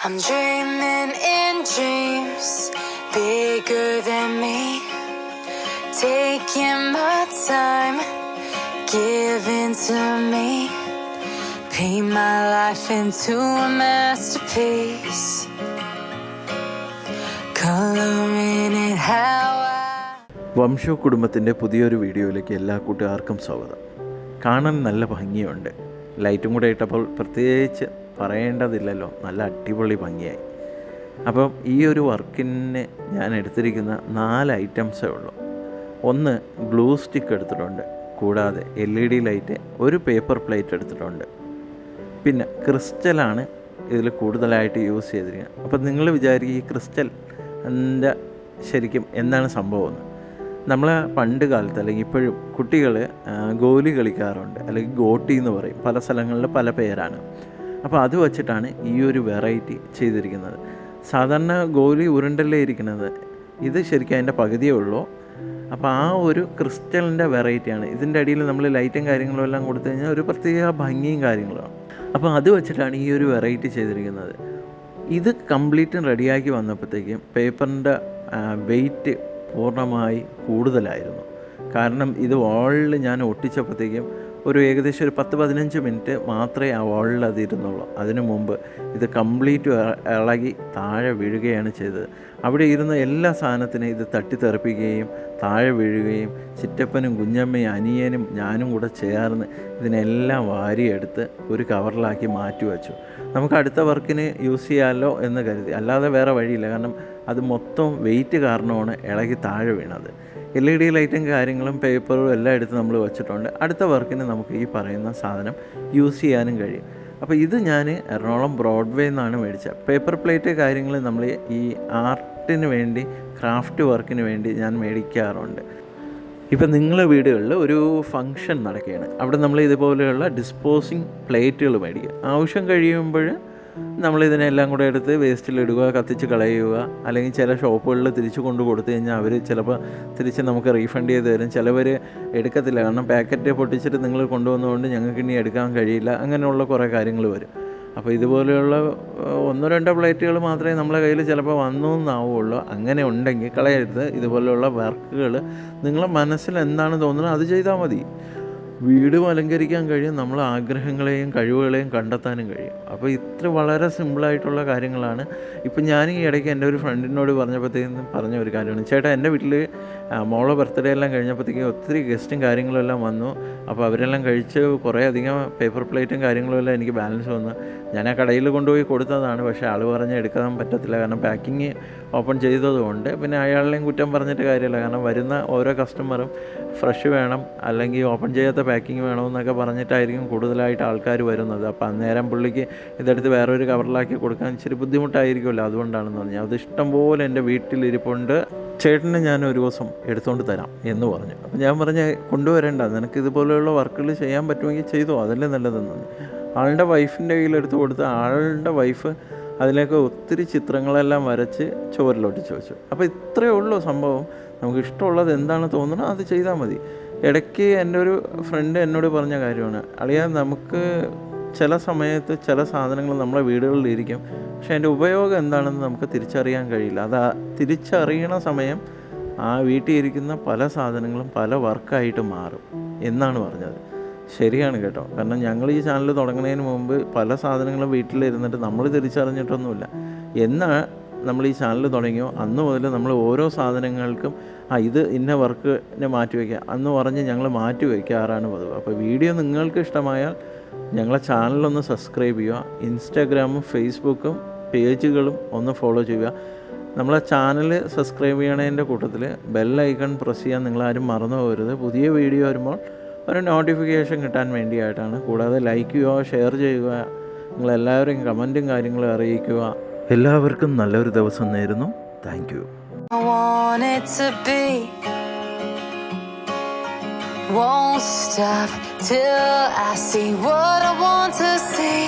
I'm dreaming in dreams bigger than me, taking my time, giving to me, paint my life into a masterpiece, coloring it how I. വംശോ കുടുംബത്തിൻ്റെ പുതിയൊരു വീഡിയോയിലേക്ക് എല്ലാ കൂട്ടുകാർക്കും സ്വാഗതം. കാണാൻ നല്ല ഭംഗിയുണ്ട്. ലൈറ്റും കൂടെ ഇട്ടപ്പോൾ പ്രത്യേകിച്ച് പറയേണ്ടതില്ലല്ലോ, നല്ല അടിപൊളി ഭംഗിയായി. അപ്പം ഈ ഒരു വർക്കിന് ഞാൻ എടുത്തിരിക്കുന്ന 4 ഐറ്റംസേ ഉള്ളൂ. ഒന്ന് ഗ്ലൂ സ്റ്റിക്ക് എടുത്തിട്ടുണ്ട്, കൂടാതെ LED ലൈറ്റ്, ഒരു പേപ്പർ പ്ലേറ്റ് എടുത്തിട്ടുണ്ട്, പിന്നെ ക്രിസ്റ്റലാണ് ഇതിൽ കൂടുതലായിട്ട് യൂസ് ചെയ്തിരിക്കുന്നത്. അപ്പം നിങ്ങൾ വിചാരിക്കും ഈ ക്രിസ്റ്റൽ എൻ്റെ ശരിക്കും എന്താണ് സംഭവം? നമ്മൾ പണ്ട് കാലത്ത് അല്ലെങ്കിൽ ഇപ്പോഴും കുട്ടികൾ ഗോലി കളിക്കാറുണ്ട്, അല്ലെങ്കിൽ ഗോട്ടി എന്ന് പറയും, പല സ്ഥലങ്ങളിൽ പല പേരാണ്. അപ്പോൾ അത് വച്ചിട്ടാണ് ഈ ഒരു വെറൈറ്റി ചെയ്തിരിക്കുന്നത്. സാധാരണ ഗോലി ഉരുണ്ടല്ലേ ഇരിക്കുന്നത്, ഇത് ശരിക്കും അതിൻ്റെ പകുതിയേ ഉള്ളൂ. അപ്പോൾ ആ ഒരു ക്രിസ്റ്റലിൻ്റെ വെറൈറ്റിയാണ്. ഇതിൻ്റെ അടിയിൽ നമ്മൾ ലൈറ്റും കാര്യങ്ങളും എല്ലാം കൊടുത്തു കഴിഞ്ഞാൽ ഒരു പ്രത്യേക ഭംഗിയും കാര്യങ്ങളുമാണ്. അപ്പോൾ അത് വെച്ചിട്ടാണ് ഈ ഒരു വെറൈറ്റി ചെയ്തിരിക്കുന്നത്. ഇത് കംപ്ലീറ്റും റെഡിയാക്കി വന്നപ്പോഴത്തേക്കും പേപ്പറിൻ്റെ വെയിറ്റ് പൂർണ്ണമായി കൂടുതലായിരുന്നു. കാരണം ഇത് വാളിൽ ഞാൻ ഒട്ടിച്ചപ്പോഴത്തേക്കും ഒരു ഏകദേശം ഒരു 10-15 മിനിറ്റ് മാത്രമേ ആ വാളിൽ അത് ഇരുന്നുള്ളൂ. അതിനു മുമ്പ് ഇത് കംപ്ലീറ്റ് ഇളകി താഴെ വീഴുകയാണ് ചെയ്തത്. അവിടെ ഇരുന്ന എല്ലാ സാധനത്തിനും ഇത് തട്ടിത്തെറിപ്പിക്കുകയും താഴെ വീഴുകയും ചിറ്റപ്പനും കുഞ്ഞമ്മയും അനിയനും ഞാനും കൂടെ ചേർന്ന് ഇതിനെല്ലാം വാരിയെടുത്ത് ഒരു കവറിലാക്കി മാറ്റി വച്ചു. നമുക്ക് അടുത്ത വർക്കിന് യൂസ് ചെയ്യാമല്ലോ എന്ന് കരുതി, അല്ലാതെ വേറെ വഴിയില്ല. കാരണം അത് മൊത്തം വെയിറ്റ് കാരണമാണ് ഇളകി താഴെ വീണത്. LED ലൈറ്റും കാര്യങ്ങളും പേപ്പറും എല്ലാം എടുത്ത് നമ്മൾ വെച്ചിട്ടുണ്ട്. അടുത്ത വർക്കിന് നമുക്ക് ഈ പറയുന്ന സാധനം യൂസ് ചെയ്യാനും കഴിയും. അപ്പോൾ ഇത് ഞാൻ എറണാകുളം ബ്രോഡ്വേ നിന്നാണ് മേടിച്ചത്. പേപ്പർ പ്ലേറ്റ് കാര്യങ്ങൾ നമ്മൾ ഈ ആർട്ടിന് വേണ്ടി, ക്രാഫ്റ്റ് വർക്കിന് വേണ്ടി ഞാൻ മേടിക്കാറുണ്ട്. ഇപ്പം നിങ്ങളുടെ വീടുകളിൽ ഒരു ഫങ്ഷൻ നടക്കുകയാണ്, അവിടെ നമ്മൾ ഇതുപോലെയുള്ള ഡിസ്പോസിങ് പ്ലേറ്റുകൾ മേടിക്കുക. ആവശ്യം കഴിയുമ്പോൾ നമ്മളിതിനെല്ലാം കൂടെ എടുത്ത് വേസ്റ്റിലിടുക, കത്തിച്ച് കളയുക, അല്ലെങ്കിൽ ചില ഷോപ്പുകളിൽ തിരിച്ച് കൊണ്ട് കൊടുത്തു കഴിഞ്ഞാൽ അവർ ചിലപ്പോൾ തിരിച്ച് നമുക്ക് റീഫണ്ട് ചെയ്ത് തരും. ചിലവർ എടുക്കത്തില്ല, കാരണം പാക്കറ്റ് പൊട്ടിച്ചിട്ട് നിങ്ങൾ കൊണ്ടുവന്നതുകൊണ്ട് ഞങ്ങൾക്ക് ഇനി എടുക്കാൻ കഴിയില്ല, അങ്ങനെയുള്ള കുറേ കാര്യങ്ങൾ വരും. അപ്പോൾ ഇതുപോലെയുള്ള 1-2 പ്ലേറ്റുകൾ മാത്രമേ നമ്മളെ കയ്യിൽ ചിലപ്പോൾ വന്നു എന്നാവുള്ളൂ. അങ്ങനെ ഉണ്ടെങ്കിൽ കളയരുത്. ഇതുപോലെയുള്ള വർക്കുകൾ നിങ്ങളെ മനസ്സിൽ എന്താണ് തോന്നുന്നത് അത് ചെയ്താൽ മതി. വീടും അലങ്കരിക്കാൻ കഴിയും, നമ്മളെ ആഗ്രഹങ്ങളെയും കഴിവുകളെയും കണ്ടെത്താനും കഴിയും. അപ്പോൾ ഇത്ര വളരെ സിമ്പിളായിട്ടുള്ള കാര്യങ്ങളാണ്. ഇപ്പം ഞാൻ ഈ ഇടയ്ക്ക് എൻ്റെ ഒരു ഫ്രണ്ടിനോട് പറഞ്ഞപ്പോഴത്തേക്കും പറഞ്ഞ ഒരു കാര്യമാണ്, ചേട്ടാ എൻ്റെ വീട്ടിൽ മോളെ ബർത്ത്ഡേ എല്ലാം കഴിഞ്ഞപ്പോഴത്തേക്കും ഒത്തിരി ഗസ്റ്റും കാര്യങ്ങളും എല്ലാം വന്നു. അപ്പോൾ അവരെല്ലാം കഴിച്ച് കുറേ അധികം പേപ്പർ പ്ലേറ്റും കാര്യങ്ങളും എല്ലാം എനിക്ക് ബാലൻസ് വന്നു. ഞാൻ ആ കടയിൽ കൊണ്ടുപോയി കൊടുത്തതാണ്, പക്ഷേ ആൾ പറഞ്ഞ് എടുക്കാൻ പറ്റത്തില്ല, കാരണം പാക്കിങ് ഓപ്പൺ ചെയ്തതുകൊണ്ട്. പിന്നെ അയാളെയും കുറ്റം പറഞ്ഞിട്ട് കാര്യമില്ല, കാരണം വരുന്ന ഓരോ കസ്റ്റമറും ഫ്രഷ് വേണം, അല്ലെങ്കിൽ ഓപ്പൺ ചെയ്യാത്ത പാക്കിങ് വേണമെന്നൊക്കെ പറഞ്ഞിട്ടായിരിക്കും കൂടുതലായിട്ട് ആൾക്കാർ വരുന്നത്. അപ്പോൾ അന്നേരം പുള്ളിക്ക് ഇതെടുത്ത് വേറൊരു കവറിലാക്കി കൊടുക്കാൻ ഇച്ചിരി ബുദ്ധിമുട്ടായിരിക്കുമല്ലോ, അതുകൊണ്ടാണെന്ന് പറഞ്ഞു. അത് ഇഷ്ടംപോലെ എൻ്റെ വീട്ടിലിരിപ്പുണ്ട്, ചേട്ടന് ഞാൻ ഒരു ദിവസം എടുത്തുകൊണ്ട് തരാം എന്ന് പറഞ്ഞു. അപ്പോൾ ഞാൻ പറഞ്ഞ് കൊണ്ടുവരേണ്ട, നിനക്ക് ഇതുപോലെയുള്ള വർക്കുകൾ ചെയ്യാൻ പറ്റുമെങ്കിൽ ചെയ്തോ, അതല്ലേ നല്ലതെന്ന്. ആളുടെ വൈഫിൻ്റെ കയ്യിലെടുത്ത് കൊടുത്ത് ആളുടെ വൈഫ് അതിലേക്ക് ഒത്തിരി ചിത്രങ്ങളെല്ലാം വരച്ച് ചുവരിലൊട്ടിച്ച് വെച്ചു. അപ്പോൾ ഇത്രയേ ഉള്ളൂ സംഭവം. നമുക്ക് ഇഷ്ടമുള്ളത് എന്താണ് തോന്നുന്നത് അത് ചെയ്താൽ മതി. ഇടയ്ക്ക് എൻ്റെ ഒരു ഫ്രണ്ട് എന്നോട് പറഞ്ഞ കാര്യമാണ്, അളിയാ നമുക്ക് ചില സമയത്ത് ചില സാധനങ്ങൾ നമ്മളെ വീടുകളിലിരിക്കും, പക്ഷേ അതിൻ്റെ ഉപയോഗം എന്താണെന്ന് നമുക്ക് തിരിച്ചറിയാൻ കഴിയില്ല. അത് തിരിച്ചറിയണ സമയം ആ വീട്ടിൽ ഇരിക്കുന്ന പല സാധനങ്ങളും പല വർക്കായിട്ട് മാറും എന്നാണ് പറഞ്ഞത്. ശരിയാണ് കേട്ടോ, കാരണം ഞങ്ങൾ ഈ ചാനൽ തുടങ്ങുന്നതിന് മുമ്പ് പല സാധനങ്ങളും വീട്ടിലിരുന്നിട്ട് നമ്മൾ തിരിച്ചറിഞ്ഞിട്ടൊന്നുമില്ല. എന്നാൽ നമ്മൾ ഈ ചാനൽ തുടങ്ങിയോ അന്ന് മുതൽ നമ്മൾ ഓരോ സാധനങ്ങൾക്കും ഇത് ഇന്ന വർക്കിനെ മാറ്റി വയ്ക്കുക അന്ന് പറഞ്ഞ് ഞങ്ങൾ മാറ്റി വയ്ക്കാറാണ് പതിവ്. അപ്പോൾ വീഡിയോ നിങ്ങൾക്ക് ഇഷ്ടമായാൽ ഞങ്ങളെ ചാനലൊന്ന് സബ്സ്ക്രൈബ് ചെയ്യുക. ഇൻസ്റ്റാഗ്രാമും ഫേസ്ബുക്കും പേജുകളും ഒന്ന് ഫോളോ ചെയ്യുക. നമ്മളെ ചാനൽ സബ്സ്ക്രൈബ് ചെയ്യണതിൻ്റെ കൂട്ടത്തിൽ ബെൽ ഐക്കൺ പ്രസ് ചെയ്യാൻ നിങ്ങളാരും മറന്നു പോകരുത്. പുതിയ വീഡിയോ വരുമ്പോൾ ഒരു നോട്ടിഫിക്കേഷൻ കിട്ടാൻ വേണ്ടിയിട്ടാണ്. കൂടാതെ ലൈക്ക് ചെയ്യുക, ഷെയർ ചെയ്യുക, നിങ്ങളെല്ലാവരും കമൻറ്റും കാര്യങ്ങളും അറിയിക്കുക. എല്ലാവർക്കും നല്ലൊരു ദിവസം നേരുന്നു. Thank you. I want it to be, won't stop till I see what I want to see.